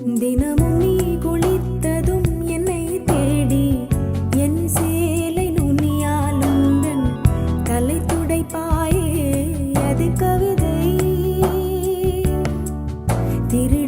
தினமும் நீ குளித்ததும் என்னை தேடி என் சேலை நுனியால் உந்தன் தலை துடைப்பாயே அது கவிதை திரு